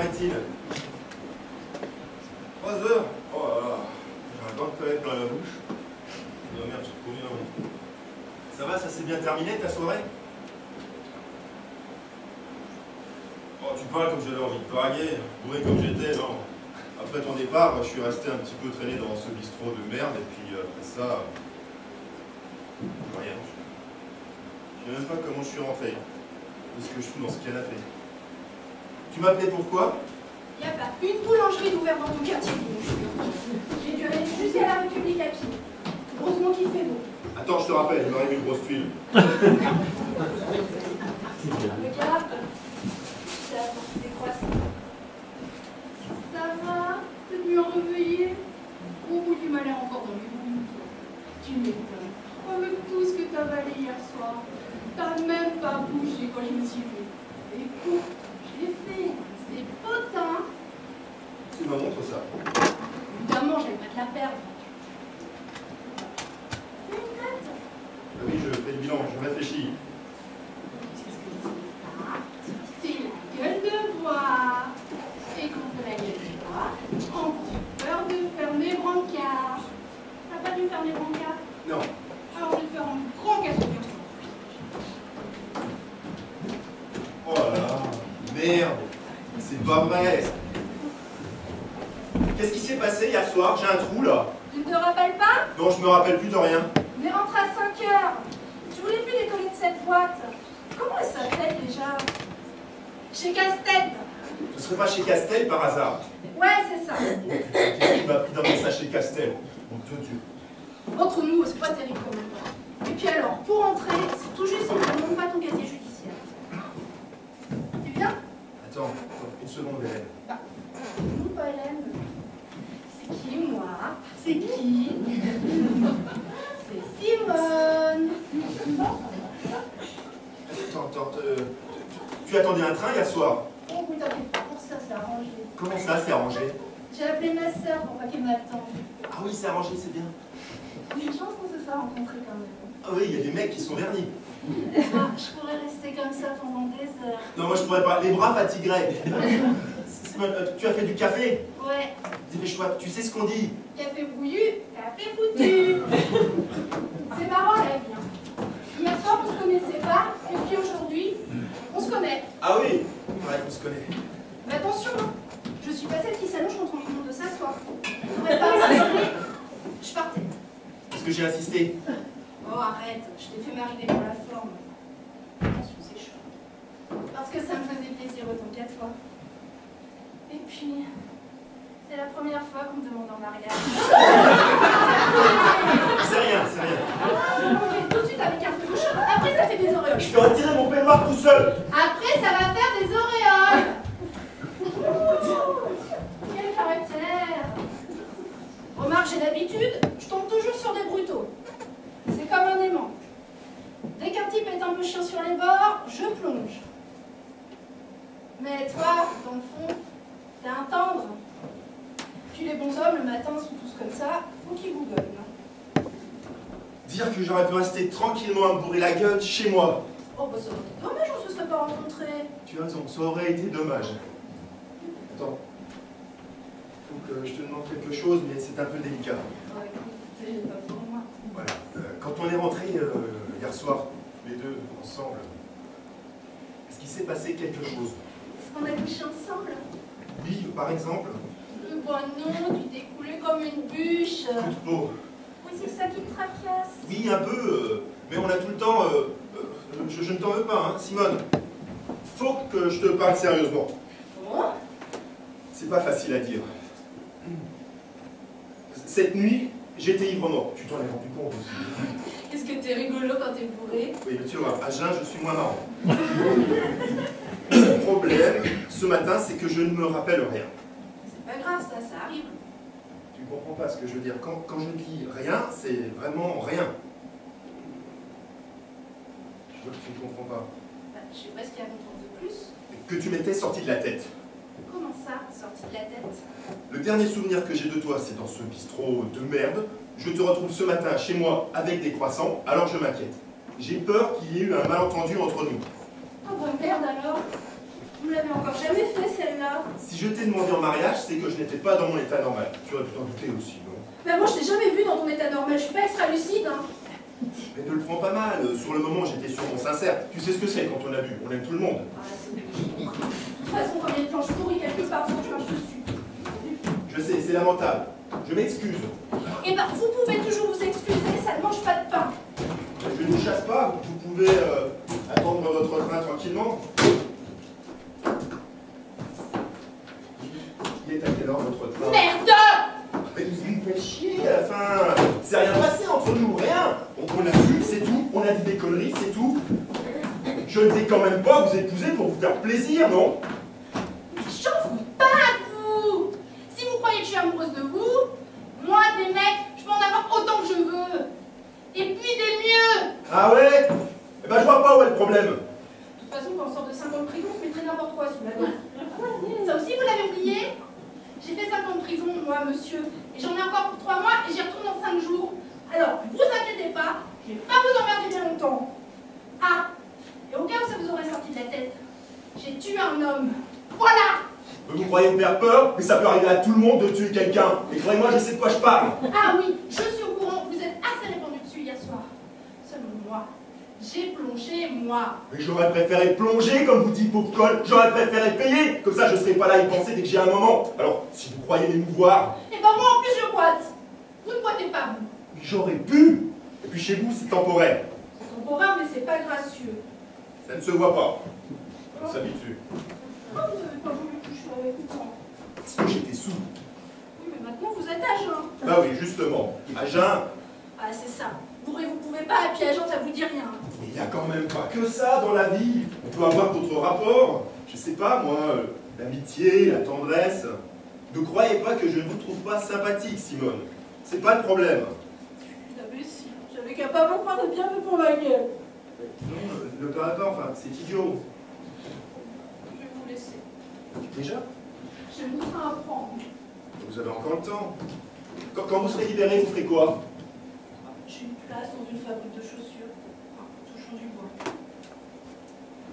paraît-il. 3 heures. Oh là là. J'ai un bain de toilette dans la bouche. Oh merde, j'ai trop mis la honte. Ça va, ça s'est bien terminé ta soirée? Oh, tu parles comme j'avais envie de draguer, bourré comme j'étais, non. Après ton départ, je suis resté un petit peu traîné dans ce bistrot de merde, et puis après ça... rien. Je sais même pas comment je suis rentré. Qu'est-ce que je fous dans ce canapé? Tu m'appelais pourquoi? Y a pas une boulangerie ouverte dans ton quartier, j'ai dû aller jusqu'à la République à pied. Heureusement qu'il fait beau. Attends, je te rappelle, il m'arrive une grosse tuile. Regarde, j'ai apporté des croissants. Ça va? T'es mieux réveillé? Au bout du malheur encore dans les boules. Tu m'étonnes. Avec tout ce que t'as avalé hier soir, t'as même pas bougé quand je me suis levée. Écoute, je l'ai fait. C'est potin. Tu me montres ça. Évidemment, j'allais pas te la perdre. Fais une tête. Ah oui, je fais le bilan, je réfléchis. C'est la gueule de bois. Et contre la gueule de bois, on a peur de faire mes brancards. T'as pas dû faire mes brancards? Non. Alors je vais te faire un grand café. Oh là là, merde. C'est pas vrai. Qu'est-ce qui s'est passé hier soir? J'ai un trou là. Tu ne te rappelles pas? Non, je me rappelle plus de rien. On est rentré à 5 heures. Je voulais plus décoller de cette boîte. Comment elle s'appelle déjà? Chez Castel. Ce serait pas chez Castel par hasard? Ouais, c'est ça. Qu'est-ce qui m'a pris d'emmener ça chez Castel? Mon Dieu. Entre nous, c'est pas terrible quand même. Et puis alors, pour entrer, c'est tout juste si tu ne montres pas ton casier judiciaire. Tu viens? Attends, une seconde, Hélène. Non, pas Hélène. C'est qui, moi? C'est qui? C'est Simone. Attends, tu attendais un train hier soir? Oh, oui, t'inquiète pas, pour ça, c'est arrangé. Comment ça, c'est arrangé? J'ai appelé ma sœur pour pas qu'elle m'attende. Ah oui, c'est arrangé, c'est bien. J'ai une chance qu'on se soit rencontrés quand même. Ah oui, il y a des mecs qui sont vernis. Ah, je pourrais rester comme ça pendant des heures. Non, moi je pourrais pas. Les bras fatigueraient. Tu as fait du café? Ouais. Dépêche-toi, tu sais ce qu'on dit? Café bouillu, café foutu. C'est marrant la vie. Hein. Hier soir, on se connaissait pas, et puis aujourd'hui, on se connaît. Ah oui? Ouais, on se connaît. Mais attention, hein. Je suis pas celle qui s'allonge quand on lui demande de s'asseoir. Je pourrais pas insister. Je partais. Est-ce que j'ai insisté? Oh, arrête, je t'ai fait m'arriver pour la forme. Attention, c'est chaud. Parce que ça me faisait plaisir autant qu'à toi. Et puis, c'est la première fois qu'on me demande en mariage. C'est rien, c'est rien. On fait tout de suite avec un touche. Après, ça fait des auréoles. Je peux retirer mon peignoir tout seul. Après, ça va faire des auréoles. Quel caractère. Remarque, j'ai l'habitude, je tombe toujours sur des brutaux. C'est comme un aimant. Dès qu'un type est un peu chiant sur les bords, je plonge. Mais toi, dans le fond, t'es un tendre. Puis les bons hommes, le matin, sont tous comme ça, faut qu'ils bougonnent. Dire que j'aurais pu rester tranquillement à me bourrer la gueule chez moi. Oh, bah ça aurait été dommage, on se serait pas rencontrés. Tu as raison, ça aurait été dommage. Attends. Faut que je te demande quelque chose, mais c'est un peu délicat. Ouais, écoute, pas pour moi. Voilà. Quand on est rentrés hier soir, les deux, ensemble, est-ce qu'il s'est passé quelque chose? Est-ce qu'on a couché ensemble? Oui, par exemple. Bah non, tu t'es coulé comme une bûche. Coup de peau. Oui, c'est ça qui te tracasse. Oui, un peu, mais on a tout le temps... je ne t'en veux pas, hein, Simone. Faut que je te parle sérieusement. Bon. C'est pas facile à dire. Cette nuit, j'étais ivre mort. Tu t'en es rendu compte aussi. Qu'est-ce que t'es rigolo quand t'es bourré? Oui, mais tu vois, à jeun, je suis moins marrant. Le problème, ce matin, c'est que je ne me rappelle rien. C'est pas grave, ça arrive. Tu comprends pas ce que je veux dire. Quand je dis rien, c'est vraiment rien. Je vois que tu ne comprends pas. Bah, je sais pas ce qu'il y a à comprendre de plus. Que tu m'étais sorti de la tête. Comment ça, sorti de la tête? Le dernier souvenir que j'ai de toi, c'est dans ce bistrot de merde. Je te retrouve ce matin chez moi avec des croissants, alors je m'inquiète. J'ai peur qu'il y ait eu un malentendu entre nous. Oh bah merde alors. Vous l'avez encore jamais fait celle-là. ça? Si je t'ai demandé en mariage, c'est que je n'étais pas dans mon état normal. Tu aurais pu t'en douter aussi, non? Ben moi, je t'ai jamais vu dans ton état normal, je suis pas extra lucide, hein. Mais ne le prends pas mal. Sur le moment, j'étais sûrement sincère. Tu sais ce que c'est quand on a bu. On aime tout le monde. Ah, c'est bon. De toute façon, quand il y a une planche pourrie quelque part, faut que tu marches dessus. Je sais, c'est lamentable. Je m'excuse. Eh ben, vous pouvez toujours vous excuser, ça ne mange pas de pain. Je ne vous chasse pas. Vous pouvez attendre votre train tranquillement. Il est à quelle heure votre train? Merde! Mais vous me faites chier à la fin. C'est rien passé entre nous, rien. On a vu, c'est tout. On a dit des conneries, c'est tout. Je ne sais quand même pas vous épouser pour vous faire plaisir, non? Mais j'en veux pas de vous! Si vous croyez que je suis amoureuse de vous, moi, des mecs, je peux en avoir autant que je veux. Et puis des mieux! Ah ouais? Eh ben je vois pas où est le problème. De toute façon, quand on sort de 5 ans de prison, on se mettrait n'importe quoi sous la dent. Ça aussi, vous l'avez oublié? J'ai fait 5 ans de prison, moi, monsieur, et j'en ai encore pour 3 mois, et j'y retourne dans 5 jours. Alors, vous inquiétez pas, je vais pas vous emmerder bien longtemps. Ah, et au cas où ça vous aurait sorti de la tête, j'ai tué un homme. Voilà! Vous croyez me faire peur? Mais ça peut arriver à tout le monde de tuer quelqu'un. Et croyez-moi, je sais de quoi je parle. Ah oui, je suis au courant, vous êtes assez répandu dessus hier soir. Seulement moi, j'ai plongé, moi. Mais j'aurais préféré plonger, comme vous dites, pauvre colle. J'aurais préféré payer. Comme ça, je serais pas là à y penser dès que j'ai un moment. Alors, si vous croyez m'émouvoir... Et ben moi, en plus, je boite. Vous ne boitez pas, vous. Mais j'aurais pu. Et puis chez vous, c'est temporaire. C'est temporaire, mais c'est pas gracieux. Ça ne se voit pas. On s'habitue. Pourquoi vous n'avez pas voulu coucher avec moi? Parce que j'étais sous. Oui, mais maintenant, vous êtes à jeun. Bah oui, justement. À jeun. Ah, c'est ça. Bourré, vous pouvez pas, et puis à jeun, ça vous dit rien. Mais il n'y a quand même pas que ça dans la vie. On peut avoir d'autres rapports. Je sais pas, moi, l'amitié, la tendresse. Ne croyez pas que je ne vous trouve pas sympathique, Simone. C'est pas le problème. Ah, mais si, j'avais qu'à pas me prendre bien fait pour ma gueule. Non, ne parlez pas, enfin, c'est idiot. Je vais vous laisser. Déjà? J'ai mon train à prendre. Vous avez encore le temps. Quand vous serez libéré, vous ferez quoi? J'ai une place dans une fabrique de chaussures. Enfin, touchons du bois.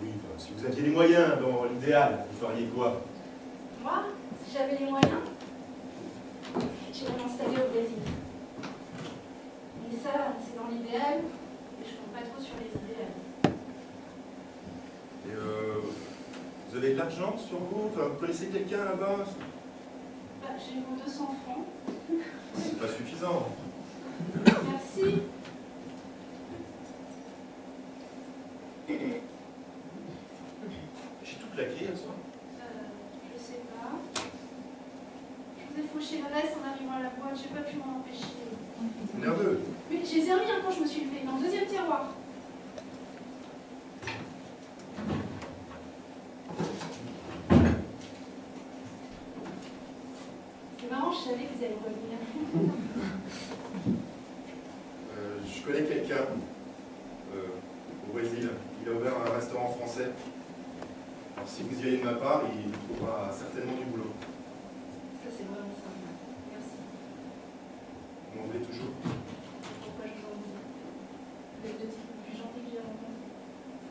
Oui, enfin, si vous aviez les moyens, dans l'idéal, vous feriez quoi? Moi, si j'avais les moyens, j'irais m'installer au Brésil. Mais ça, c'est dans l'idéal, et je compte pas trop sur les idéales. Et vous avez de l'argent sur vous? Enfin, vous connaissez quelqu'un là-bas? Bah, j'ai vos 200 francs. C'est pas suffisant. Merci. J'ai tout claqué hier soir. Je sais pas. Je vous ai fauché le reste en arrivant à la boîte, j'ai pas pu m'en empêcher. C'est nerveux. Mais je les ai remis quand je me suis levée, dans le deuxième tiroir. C'est marrant, je savais que vous alliez revenir. Je connais quelqu'un au Brésil. Il a ouvert un restaurant français. Alors si vous y allez de ma part, il trouvera certainement du boulot. Ça, c'est vraiment sympa. Merci. Vous m'en voulez toujours? Pourquoi je vous en dis? Vous êtes le type le plus gentil que j'ai rencontré.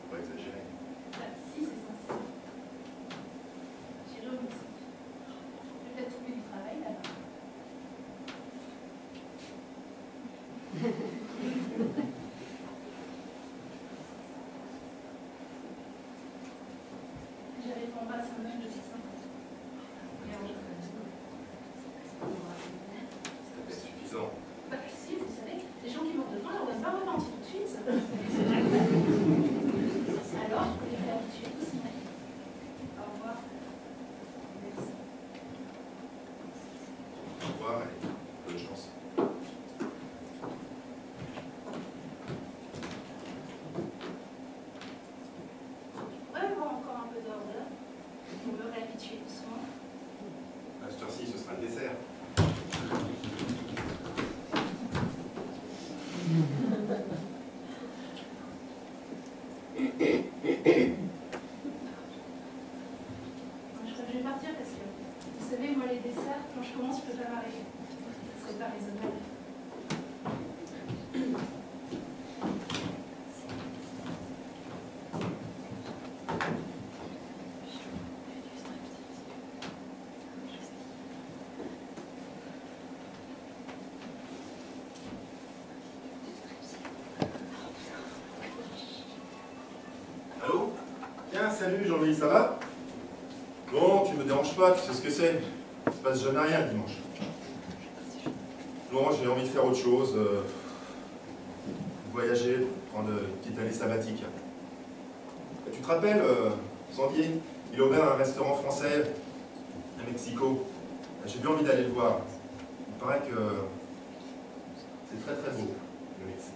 Faut pas exagérer. Bah, si, c'est sincère. J'irai au Mexique. Je vais peut-être trouver du travail là-bas. J'avais pas embrassé un mec de 6 ans. C'est pas suffisant. Bah si, vous savez, les gens qui meurent de faim, on ne va pas repentir tout de suite. Alors, je voulais faire habituer aussi. Au revoir. Merci. Au revoir et bonne chance. Je pourrais avoir encore un peu d'ordre pour me réhabituer doucement. À cette heure-ci, ce sera le dessert. Je crois que je vais partir parce que, vous savez, moi, les desserts, quand je commence, je peux pas m'arrêter. Ce serait pas raisonnable. salut Jean-Louis, ça va? Bon, tu me déranges pas, tu sais ce que c'est. Il se passe jamais rien le dimanche. Non, j'ai envie de faire autre chose. Voyager, prendre une petite année sabbatique. Et tu te rappelles, Sandy, il a ouvert un restaurant français à Mexico. J'ai bien envie d'aller le voir. Il paraît que c'est très très beau, le Mexique.